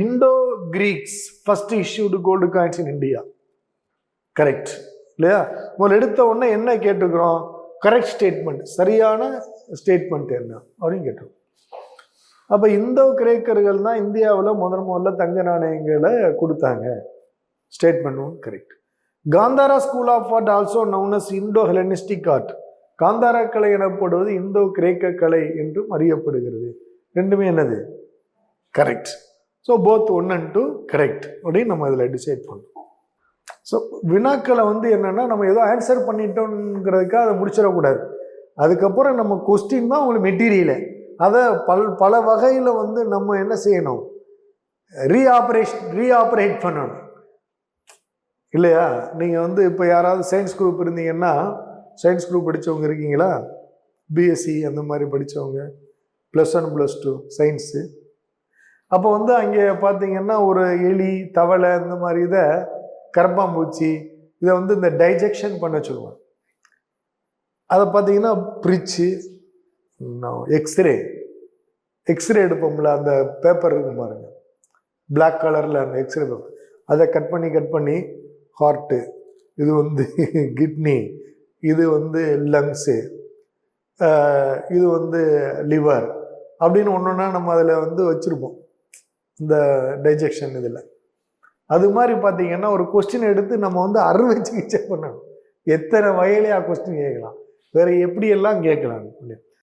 Indo Greeks first issued gold coins in India. Correct இல்லையா? முதல்ல எடுத்த உடனே என்ன கேட்டுக்கிறோம்? கரெக்ட் ஸ்டேட்மெண்ட், சரியான ஸ்டேட்மெண்ட் என்ன அப்படின்னு கேட்டுருக்கோம். அப்போ இந்தோ கிரேக்கர்கள் தான் இந்தியாவில் முதல்ல தங்க நாணயங்களை கொடுத்தாங்க. Statement one correct. Gandhara school of art also known as Indo Hellenistic art. Gandhara கலை எனப்படுவது இந்தோ கிரேக்க கலை என்றும் அறியப்படுகிறது. ரெண்டுமே என்னது? Correct. So both 1 and 2 correct அப்படின்னு நம்ம இதில் டிசைட் பண்ணோம். ஸோ வினாக்களை என்னென்னா நம்ம ஏதோ ஆன்சர் பண்ணிட்டோங்கிறதுக்காக அதை முடிச்சிடக்கூடாது. அதுக்கப்புறம் நம்ம கொஸ்டின் தான் உங்களுக்கு மெட்டீரியலை, அதை பல வகையில் நம்ம என்ன செய்யணும்? ரீஆப்ரேட் பண்ணணும் இல்லையா? நீங்கள் இப்போ யாராவது சயின்ஸ் குரூப் இருந்தீங்கன்னா, சயின்ஸ் குரூப் படித்தவங்க இருக்கீங்களா? பிஎஸ்சி அந்த மாதிரி படித்தவங்க, +1 +2 சயின்ஸு. அப்போ அங்கே பார்த்தீங்கன்னா ஒரு எலி, தவளை, இந்த மாதிரி இதை கரப்பாம்பூச்சி, இதை இந்த டைஜெக்ஷன் பண்ண சொல்லுவாங்க. அதை பார்த்தீங்கன்னா பிரிச்சு எக்ஸ்ரே எடுப்போம்ல, அந்த பேப்பர் இருக்கு பாருங்க, பிளாக் கலரில் அந்த எக்ஸ்ரே பேப்பர், அதை கட் பண்ணி ஹார்ட்டு, இது கிட்னி, இது லங்ஸு, இது லிவர் அப்படின்னு ஒன்றுன்னா நம்ம அதில் வச்சுருப்போம் இந்த டைஜெக்ஷன் இதில். அது மாதிரி பார்த்தீங்கன்னா ஒரு கொஸ்டின் எடுத்து நம்ம அறுவை சிகிச்சை பண்ணணும். எத்தனை வகையிலையா கொஸ்டின் கேட்கலாம், வேறு எப்படியெல்லாம் கேட்கலாம்.